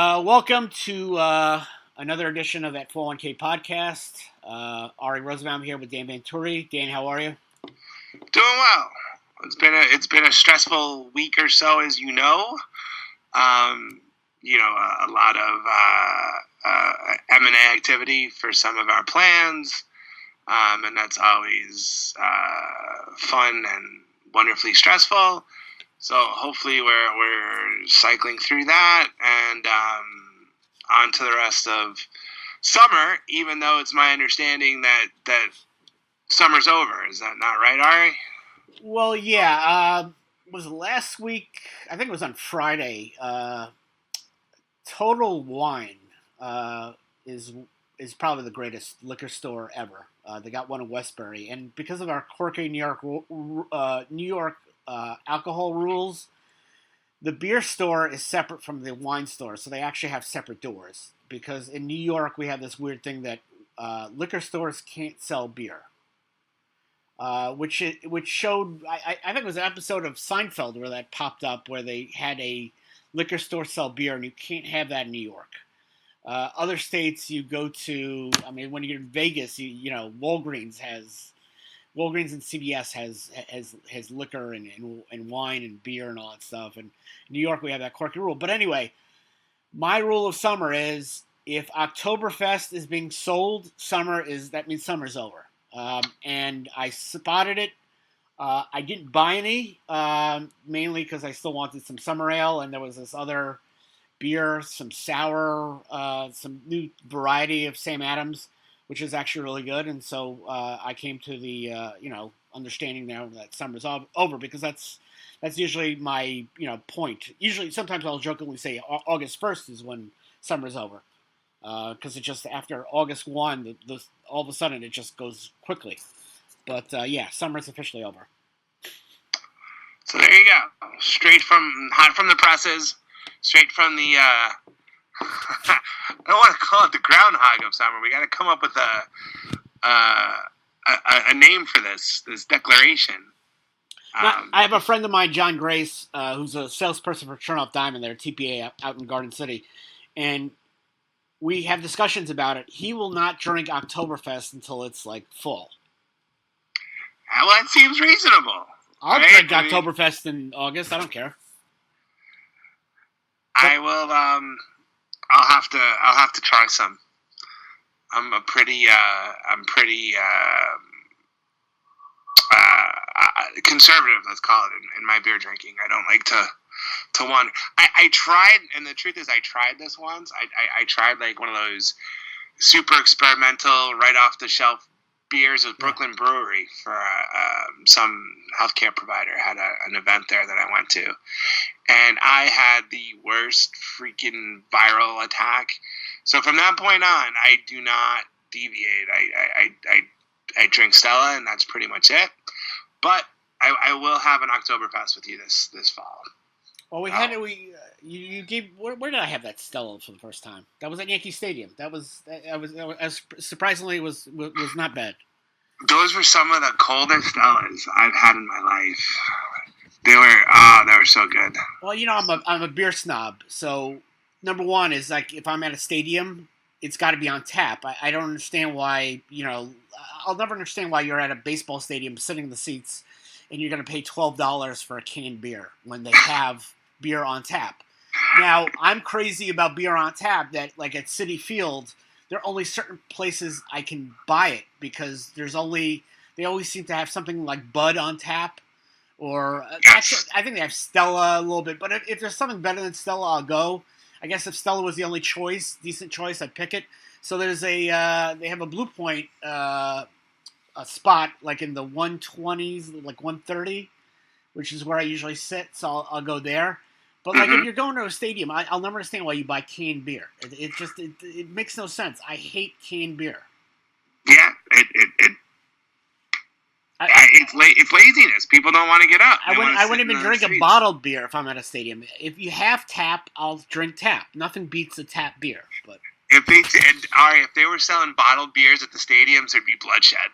Welcome to another edition of that 401k podcast. Ari Rosenbaum here with Dan Venturi. Dan, how are you? Doing well. It's been a stressful week or so, as you know. A lot of M&A activity for some of our plans, and that's always fun and wonderfully stressful. So hopefully we're cycling through that and on to the rest of summer. Even though it's my understanding that summer's over. Is that not right, Ari? Well, yeah. Was last week? I think it was on Friday. Total Wine is probably the greatest liquor store ever. They got one in Westbury, and because of our quirky New York alcohol rules, the beer store is separate from the wine store, so they actually have separate doors. Because in New York, we have this weird thing that liquor stores can't sell beer, which showed. I think it was an episode of Seinfeld where that popped up, where they had a liquor store sell beer, and you can't have that in New York. Other states, you go to. I mean, when you're in Vegas, you know Walgreens and CVS has liquor and wine and beer and all that stuff. And in New York, we have that quirky rule. But anyway, my rule of summer is if Oktoberfest is being sold, that means summer's over. And I spotted it. I didn't buy any, mainly because I still wanted some summer ale, and there was this other beer, some sour, some new variety of Sam Adams, which is actually really good. And so I came to the understanding now that summer's over, because that's usually my point. Usually, sometimes I'll jokingly say August 1st is when summer's over, because it just after August 1, all of a sudden it just goes quickly. But yeah, summer's officially over. So there you go, hot from the presses, straight from the. I don't want to call it the groundhog of summer. We got to come up with a name for this declaration. Now, I have a friend of mine, John Grace, who's a salesperson for Chernoff Diamond there, TPA out in Garden City, and we have discussions about it. He will not drink Oktoberfest until it's like full. Well, that seems reasonable. I'll drink Oktoberfest in August. I don't care. I will. I'll have to try some. I'm pretty conservative, let's call it, in my beer drinking. I don't like to wander. I tried, and the truth is, I tried this once. I tried like one of those super experimental, right off the shelf beers at Brooklyn Brewery for some healthcare provider had an event there that I went to, and I had the worst freaking viral attack. So from that point on, I do not deviate. I drink Stella, and that's pretty much it. But I will have an Oktoberfest with you this fall. Well, you gave. Where did I have that Stella for the first time? That was at Yankee Stadium. That was surprisingly was not bad. Those were some of the coldest Stellas I've had in my life. They were so good. Well, I'm a beer snob, so number one is like if I'm at a stadium, it's got to be on tap. I don't understand why. I'll never understand why you're at a baseball stadium sitting in the seats and you're going to pay $12 for a canned beer when they have beer on tap. Now, I'm crazy about beer on tap that, like at Citi Field, there are only certain places I can buy it because they always seem to have something like Bud on tap. Or I think they have Stella a little bit. But if there's something better than Stella, I'll go. I guess if Stella was the only decent choice, I'd pick it. So there's they have a Blue Point a spot like in the 120s, like 130, which is where I usually sit. So I'll go there. But like if you're going to a stadium, I'll never understand why you buy canned beer. It makes no sense. I hate canned beer. Yeah, it's laziness. People don't want to get up. I wouldn't even drink a bottled beer if I'm at a stadium. If you have tap, I'll drink tap. Nothing beats a tap beer. But if they were selling bottled beers at the stadiums, there'd be bloodshed.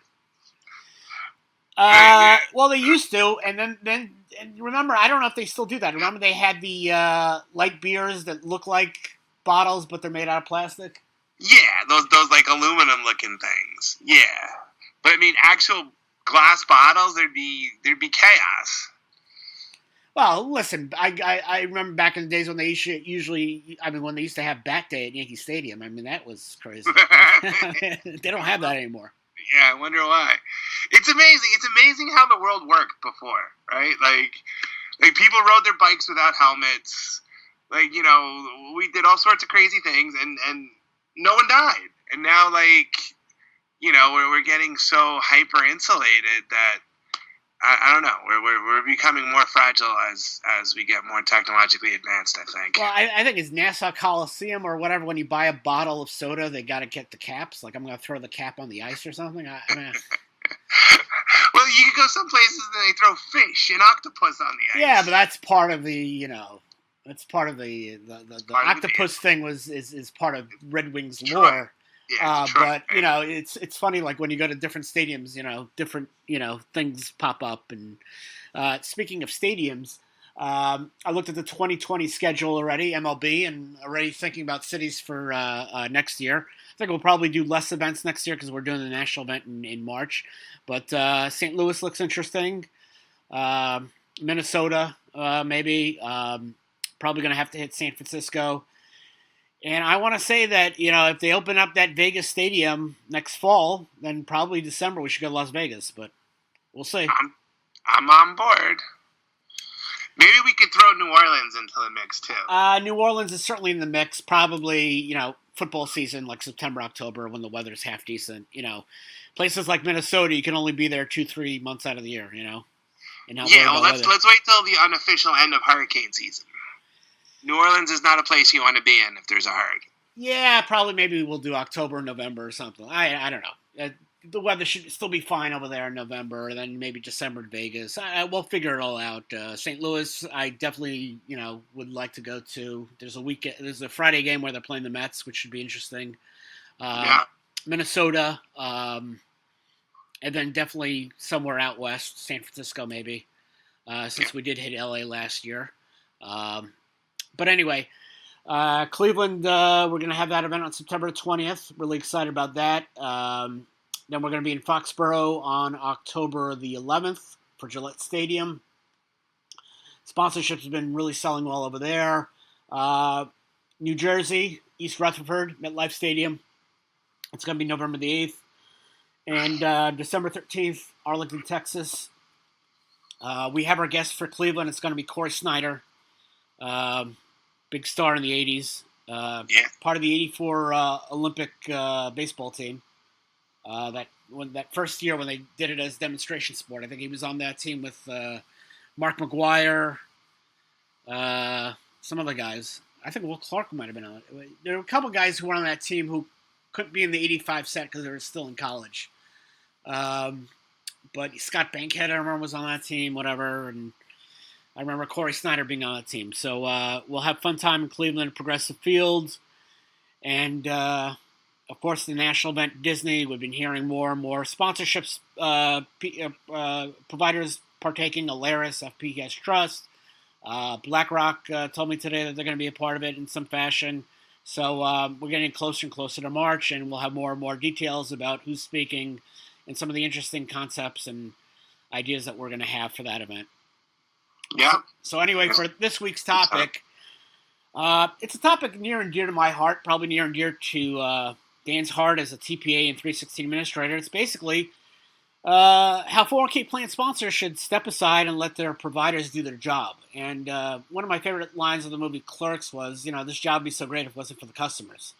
Well, they used to, and then remember, I don't know if they still do that. Remember, they had the light beers that look like bottles, but they're made out of plastic. Yeah, those like aluminum looking things. Yeah, but I mean, actual glass bottles, there'd be chaos. Well, listen, I remember back in the days when they usually, I mean, when they used to have Bat Day at Yankee Stadium. I mean, that was crazy. They don't have that anymore. Yeah, I wonder why. It's amazing. It's amazing how the world worked before, right? Like people rode their bikes without helmets. Like, you know, we did all sorts of crazy things, and no one died. And now, like, you know, we're getting so hyper insulated that I don't know. We're becoming more fragile as we get more technologically advanced, I think. Well, I think it's Nassau Coliseum or whatever. When you buy a bottle of soda, they got to get the caps. Like, I'm going to throw the cap on the ice or something. I mean, well, you can go some places and they throw fish and octopus on the ice. Yeah, but that's part of the, you know, that's part of the octopus thing is part of Red Wings lore. Yeah, but you know, it's funny. Like when you go to different stadiums, you know, different things pop up. And speaking of stadiums, I looked at the 2020 schedule already, MLB, and already thinking about cities for next year. I think we'll probably do less events next year because we're doing the national event in March. But St. Louis looks interesting. Minnesota, maybe. Probably going to have to hit San Francisco. And I want to say that, you know, if they open up that Vegas stadium next fall, then probably December we should go to Las Vegas. But we'll see. I'm on board. Maybe we could throw New Orleans into the mix, too. New Orleans is certainly in the mix. Probably, you know, football season, like September, October, when the weather's half decent. You know, places like Minnesota, you can only be there 2-3 months out of the year, you know. And yeah, well, let's wait till the unofficial end of hurricane season. New Orleans is not a place you want to be in if there's a hurricane. Yeah, probably maybe we'll do October, November or something. I don't know. The weather should still be fine over there in November, and then maybe December in Vegas. We'll figure it all out. St. Louis, I definitely, you know, would like to go to. There's a Friday game where they're playing the Mets, which should be interesting. Yeah. Minnesota, and then definitely somewhere out west, San Francisco maybe, since we did hit LA last year. But anyway, Cleveland, we're going to have that event on September 20th. Really excited about that. Then we're going to be in Foxborough on October the 11th for Gillette Stadium. Sponsorships have been really selling well over there. New Jersey, East Rutherford, MetLife Stadium. It's going to be November the 8th. And December 13th, Arlington, Texas. We have our guest for Cleveland. It's going to be Corey Snyder. Big star in the 80s. Part of the 84 Olympic baseball team. That first year when they did it as demonstration sport. I think he was on that team with Mark McGuire, some other guys. I think Will Clark might have been on it. There were a couple guys who were on that team who couldn't be in the 85 set because they were still in college. But Scott Bankhead, I remember, was on that team, whatever, and I remember Corey Snyder being on that team. So we'll have fun time in Cleveland, Progressive Field. And, of course, the national event, Disney. We've been hearing more and more sponsorships, providers partaking, Alaris, FPS Trust. BlackRock told me today that they're going to be a part of it in some fashion. So we're getting closer and closer to March, and we'll have more and more details about who's speaking and some of the interesting concepts and ideas that we're going to have for that event. Yeah. So anyway, for this week's topic, it's a topic near and dear to my heart, probably near and dear to Dan's heart as a TPA and 316 administrator. It's basically how 401k plan sponsors should step aside and let their providers do their job. And one of my favorite lines of the movie Clerks was, you know, this job would be so great if it wasn't for the customers.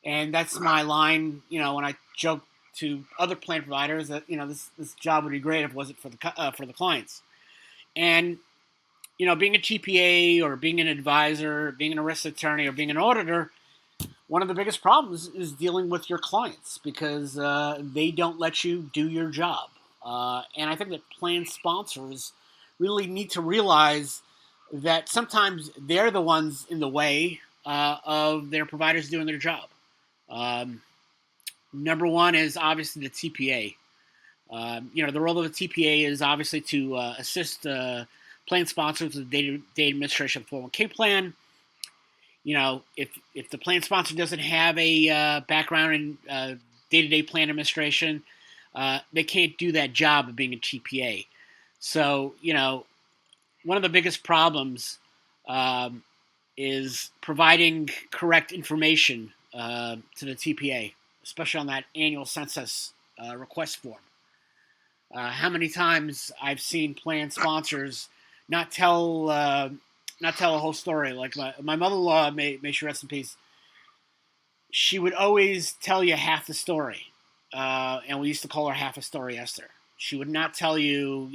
And that's my line, you know, when I joke to other plan providers that, you know, this job would be great if it wasn't for the clients. And you know, being a TPA or being an advisor, being an ERISA attorney, or being an auditor, one of the biggest problems is dealing with your clients because they don't let you do your job. And I think that plan sponsors really need to realize that sometimes they're the ones in the way of their providers doing their job. Number one is obviously the TPA. You know, the role of the TPA is obviously to assist plan sponsors with the day-to-day administration of the 401k plan. if the plan sponsor doesn't have a background in day-to-day plan administration, they can't do that job of being a TPA. So, one of the biggest problems is providing correct information to the TPA, especially on that annual census request form. How many times I've seen plan sponsors not tell a whole story. Like my mother-in-law, may she rest in peace, she would always tell you half the story, and we used to call her Half a Story Esther. She would not tell you,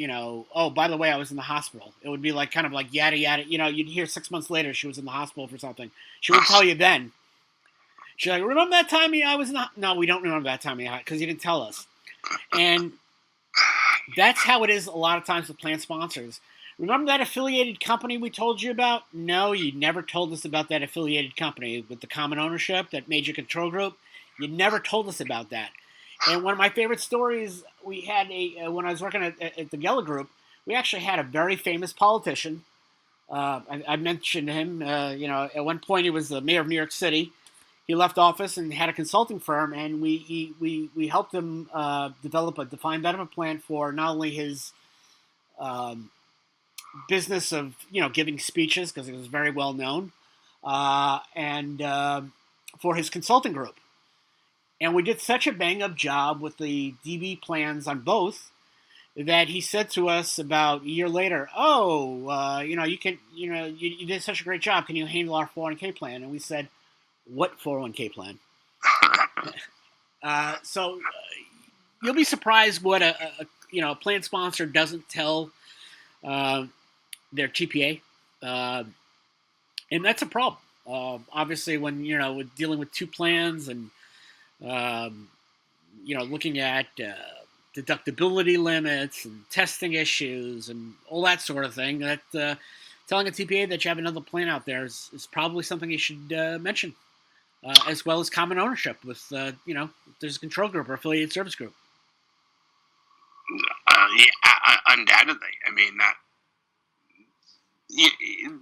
oh, by the way, I was in the hospital. It would be like kind of like yada yada. You'd hear 6 months later she was in the hospital for something. She would tell you then. She's like, remember that time I was in the... No, we don't remember that time because you didn't tell us. And that's how it is a lot of times with plan sponsors. Remember that affiliated company we told you about? No, you never told us about that affiliated company with the common ownership, that major control group. You never told us about that. And one of my favorite stories, we had when I was working at the Geller Group, we actually had a very famous politician. I mentioned him. At one point he was the mayor of New York City. He left office and had a consulting firm, and we helped him develop a defined benefit plan for not only his business of giving speeches, because he was very well known, and for his consulting group. And we did such a bang-up job with the DB plans on both that he said to us about a year later, you did such a great job. Can you handle our 401k plan? And we said, what 401k plan? So you'll be surprised what a plan sponsor doesn't tell their TPA. And that's a problem. Obviously, when, with dealing with two plans and, looking at deductibility limits and testing issues and all that sort of thing, that telling a TPA that you have another plan out there is probably something you should mention, as well as common ownership with, there's a control group or affiliated service group. Undoubtedly. I mean,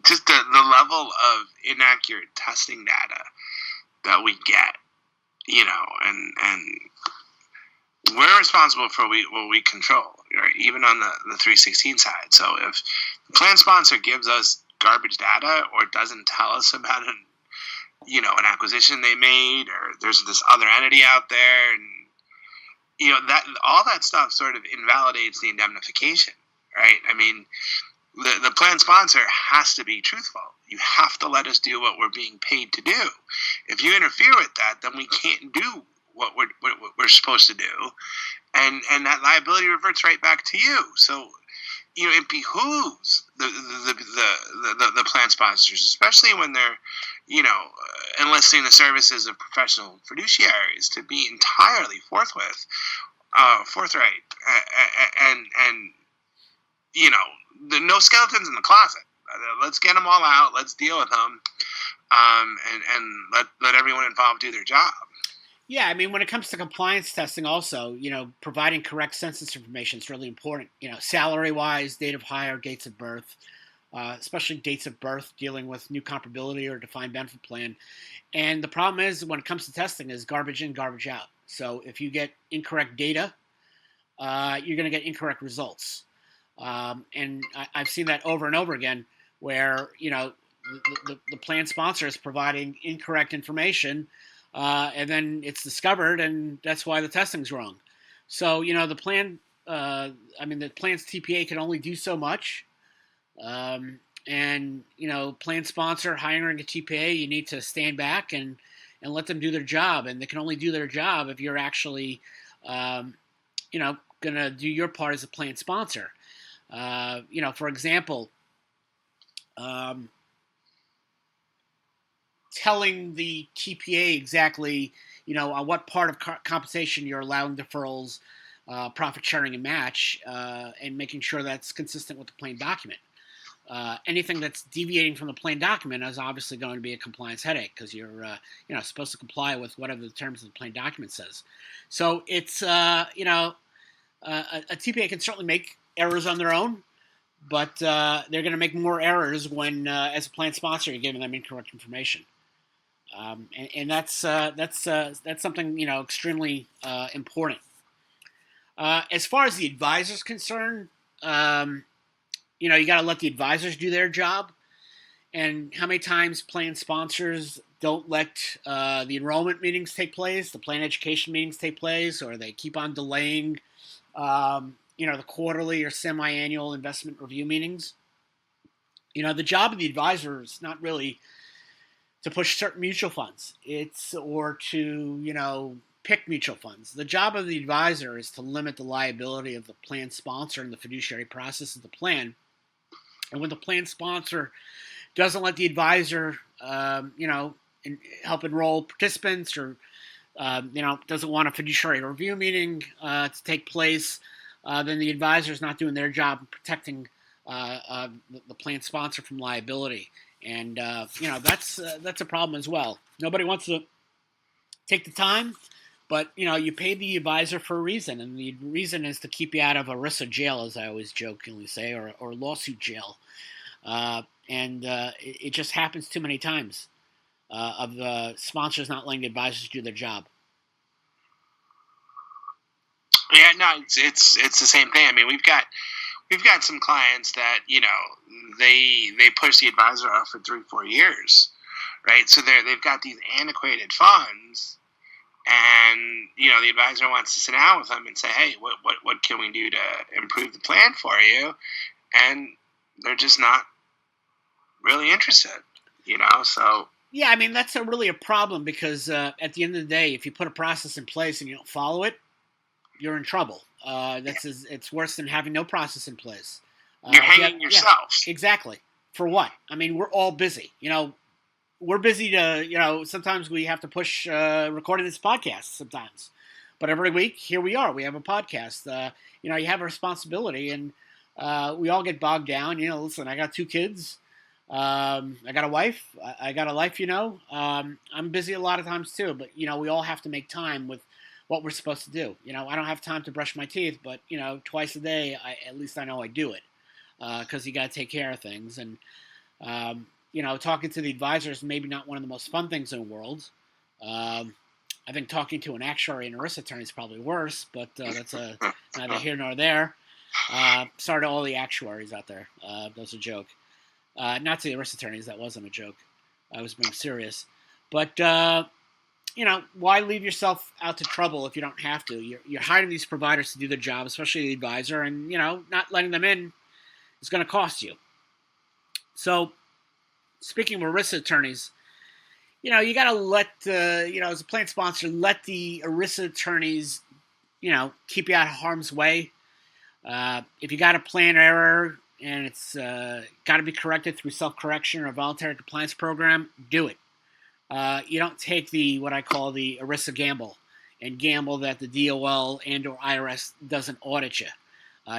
just the level of inaccurate testing data that we get, and we're responsible for what we control, right? Even on the 316 side. So if the plan sponsor gives us garbage data or doesn't tell us about an acquisition they made, or there's this other entity out there, and that all that stuff sort of invalidates the indemnification, right? I mean, the plan sponsor has to be truthful. You have to let us do what we're being paid to do. If you interfere with that, then we can't do what we're supposed to do, and that liability reverts right back to you. So, it behooves the plan sponsors, especially when they're, enlisting the services of professional fiduciaries, to be entirely forthright, and no skeletons in the closet. Let's get them all out. Let's deal with them, and let everyone involved do their job. Yeah, I mean, when it comes to compliance testing also, providing correct census information is really important. Salary-wise, date of hire, dates of birth, especially dates of birth, dealing with new comparability or defined benefit plan. And the problem is, when it comes to testing, is garbage in, garbage out. So if you get incorrect data, you're going to get incorrect results. And I've seen that over and over again where, the plan sponsor is providing incorrect information, and then it's discovered, and that's why the testing's wrong. So, the plan's TPA can only do so much. And, plan sponsor hiring a TPA, you need to stand back and let them do their job. And they can only do their job if you're actually, going to do your part as a plan sponsor. For example, telling the TPA exactly, on what part of compensation you're allowing deferrals, profit sharing, and match, and making sure that's consistent with the plan document. Anything that's deviating from the plan document is obviously going to be a compliance headache, because you're, supposed to comply with whatever the terms of the plan document says. So it's, a TPA can certainly make errors on their own, but they're going to make more errors when, as a plan sponsor, you're giving them incorrect information. And that's something extremely important. As far as the advisor's concerned, um, you got to let the advisors do their job. And how many times plan sponsors don't let the enrollment meetings take place, the plan education meetings take place, or they keep on delaying, the quarterly or semi-annual investment review meetings. The job of the advisor is not really to push certain mutual funds. It's or to pick mutual funds. The job of the advisor is to limit the liability of the plan sponsor and the fiduciary process of the plan. And when the plan sponsor doesn't let the advisor, help enroll participants, or doesn't want a fiduciary review meeting to take place, then the advisor is not doing their job in protecting the plan sponsor from liability. And that's a problem as well. Nobody wants to take the time, but you pay the advisor for a reason, and the reason is to keep you out of ERISA jail, as I always jokingly say, or lawsuit jail. It just happens too many times of the sponsors not letting the advisors do their job. Yeah, no, it's the same thing. I mean, we've got some clients that they push the advisor off for 3-4 years, right? So they've got these antiquated funds, and the advisor wants to sit down with them and say, hey, what can we do to improve the plan for you? And they're just not really interested, so. Yeah, I mean, that's really a problem, because at the end of the day, if you put a process in place and you don't follow it, you're in trouble. It's worse than having no process in place. You're hanging yourself. Yeah, exactly. For what? I mean, we're all busy. We're busy to, sometimes we have to push recording this podcast sometimes. But every week, here we are. We have a podcast. You have a responsibility, and we all get bogged down. Listen, I got 2 kids. I got a wife. I got a life, I'm busy a lot of times too, but, we all have to make time with what we're supposed to do. I don't have time to brush my teeth, but, twice a day, at least I know I do it, because you got to take care of things. And, talking to the advisor is maybe not one of the most fun things in the world. I think talking to an actuary and ERISA attorney is probably worse, but that's neither here nor there. Sorry to all the actuaries out there. That was a joke. Not to the ERISA attorneys, that wasn't a joke. I was being serious. But, why leave yourself out to trouble if you don't have to? You're hiring these providers to do their job, especially the advisor, and, not letting them in is going to cost you. So, speaking of ERISA attorneys, you got to let, as a plan sponsor, let the ERISA attorneys, keep you out of harm's way. If you got a plan error and it's got to be corrected through self-correction or a voluntary compliance program, do it. You don't take what I call the ERISA gamble, and gamble that the DOL and or IRS doesn't audit you.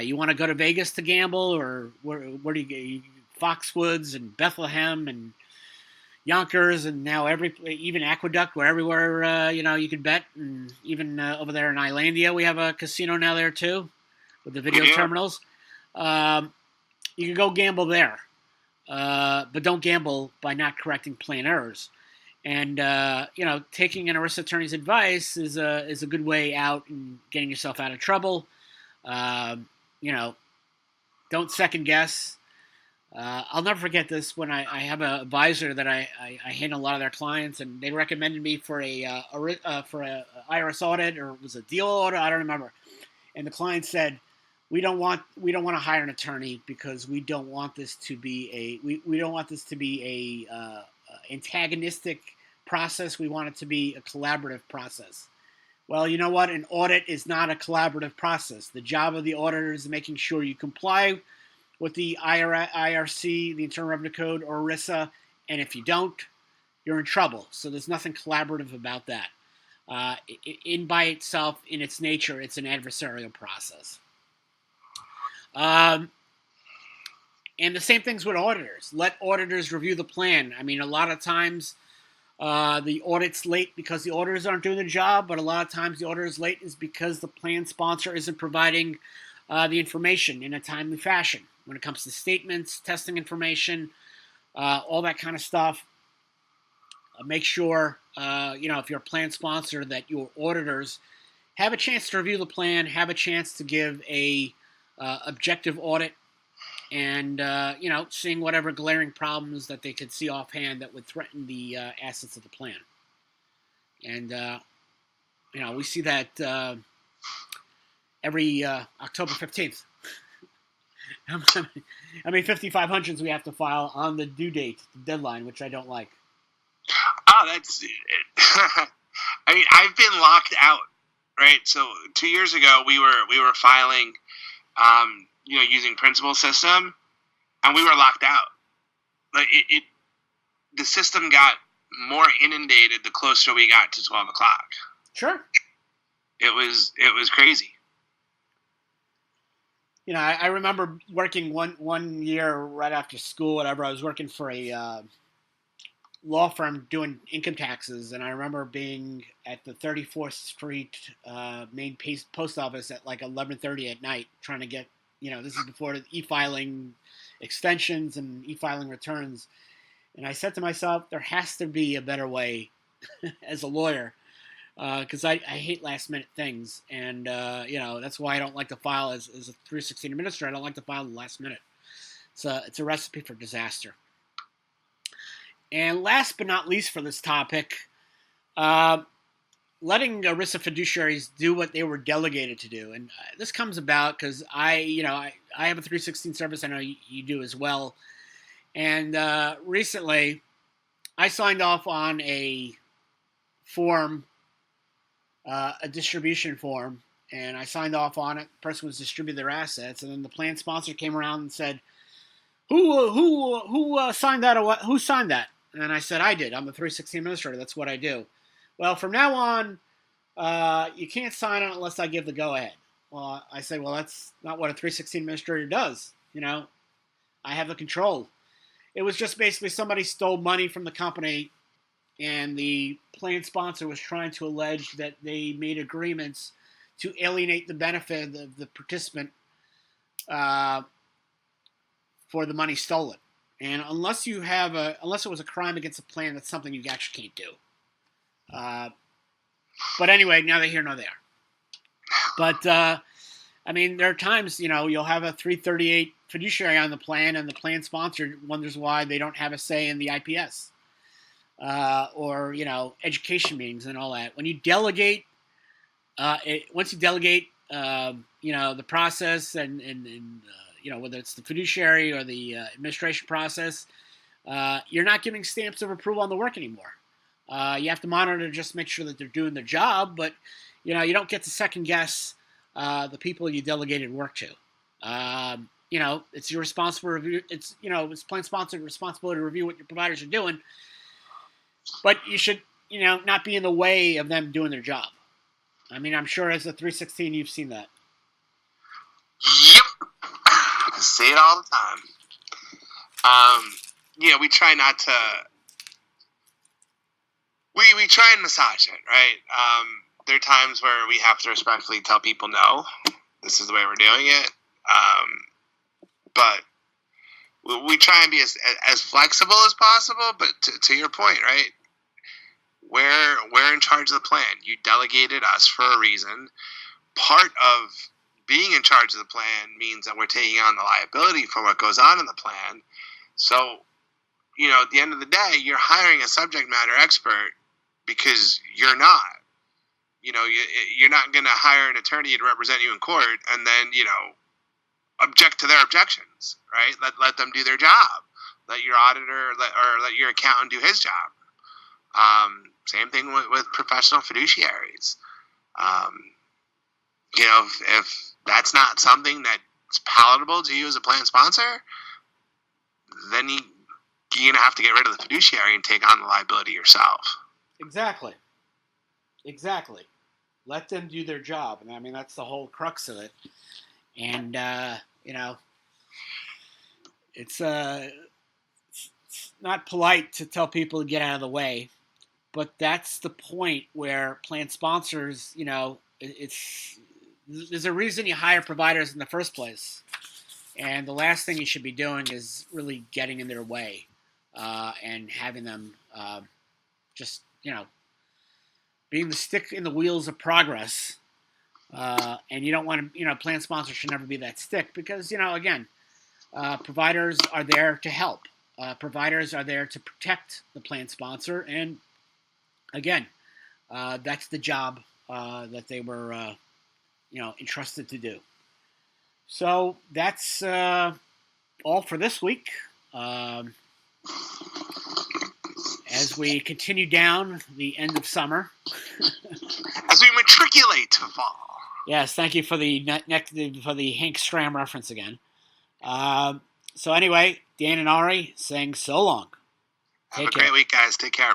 You want to go to Vegas to gamble, or where do you go? Foxwoods and Bethlehem and Yonkers, and now even Aqueduct, where everywhere you could bet, and even over there in Islandia, we have a casino now there too, with the video terminals. You can go gamble there, but don't gamble by not correcting plan errors. And taking an ERISA attorney's advice is a good way out and getting yourself out of trouble. Don't second guess. I'll never forget this when I have an advisor that I handle a lot of their clients, and they recommended me for a IRS audit, or it was a deal audit, I don't remember. And the client said, we don't want to hire an attorney because we don't want this to be a antagonistic process. We want it to be a collaborative process. Well, you know what? An audit is not a collaborative process. The job of the auditor is making sure you comply with the IRC, the Internal Revenue Code, or ERISA, and if you don't, you're in trouble. So there's nothing collaborative about that. In by itself, in its nature, it's an adversarial process. And the same things with auditors. Let auditors review the plan. I mean, a lot of times the audit's late because the auditors aren't doing the job, but a lot of times the auditor's late is because the plan sponsor isn't providing the information in a timely fashion when it comes to statements, testing information, all that kind of stuff. Make sure, if you're a plan sponsor, that your auditors have a chance to review the plan, have a chance to give a objective audit, and seeing whatever glaring problems that they could see offhand that would threaten the assets of the plan. And we see that every October 15th. How many 5500s we have to file on the due date, the deadline, which I don't like. Oh, that's. I mean, I've been locked out, right? So 2 years ago, we were filing, using Principal System, and we were locked out. Like the system got more inundated the closer we got to 12 o'clock. Sure. It was crazy. I remember working one year right after school, whatever. I was working for a law firm doing income taxes, and I remember being at the 34th Street main post office at like 11:30 at night, trying to get, this is before the e-filing extensions and e-filing returns. And I said to myself, there has to be a better way as a lawyer, because I hate last-minute things. And, that's why I don't like to file as a 316 administrator. I don't like to file the last minute. It's a recipe for disaster. And last but not least for this topic, letting ERISA fiduciaries do what they were delegated to do. And this comes about because I have a 316 service. I know you do as well. And recently, I signed off on a form, a distribution form, and I signed off on it. The person was distributing their assets, and then the plan sponsor came around and said, "Who signed that? Or who signed that?" And I said, "I did. I'm the 316 administrator. That's what I do." Well, from now on, you can't sign on it unless I give the go-ahead. Well, I say, well, that's not what a 316 administrator does. I have the control. It was just basically somebody stole money from the company, and the plan sponsor was trying to allege that they made agreements to alienate the benefit of the participant for the money stolen. And unless it was a crime against a plan, that's something you actually can't do. But anyway, neither here nor there. But there are times, you'll have a 338 fiduciary on the plan, and the plan sponsor wonders why they don't have a say in the IPS or education meetings and all that. When you delegate, once you delegate, the process and whether it's the fiduciary or the administration process, you're not giving stamps of approval on the work anymore. You have to monitor to just make sure that they're doing their job, but you don't get to second guess the people you delegated work to. It's your responsible review. It's plan sponsored responsibility to review what your providers are doing, but you should not be in the way of them doing their job. I'm sure as a 316 you've seen that. Yep. I say it all the time. We try not to. We try and massage it, right? There are times where we have to respectfully tell people, no, this is the way we're doing it. But we try and be as flexible as possible. But to your point, right? We're in charge of the plan. You delegated us for a reason. Part of being in charge of the plan means that we're taking on the liability for what goes on in the plan. So, at the end of the day, you're hiring a subject matter expert because you're not. You're not going to hire an attorney to represent you in court and then, object to their objections, right? Let them do their job. Let your auditor or let your accountant do his job. Same thing with professional fiduciaries. If that's not something that's palatable to you as a plan sponsor, then you're going to have to get rid of the fiduciary and take on the liability yourself. Exactly. Let them do their job. And that's the whole crux of it. And, it's not polite to tell people to get out of the way. But that's the point where plan sponsors, there's a reason you hire providers in the first place. And the last thing you should be doing is really getting in their way and having them just being the stick in the wheels of progress. And you don't want to, plan sponsors should never be that stick because, again, providers are there to help. Providers are there to protect the plan sponsor. And again, that's the job that they were, entrusted to do. So that's all for this week. As we continue down the end of summer. As we matriculate to fall. Yes, thank you for the Hank Stram reference again. So anyway, Dan and Ari saying so long. Have a great week, guys. Take care.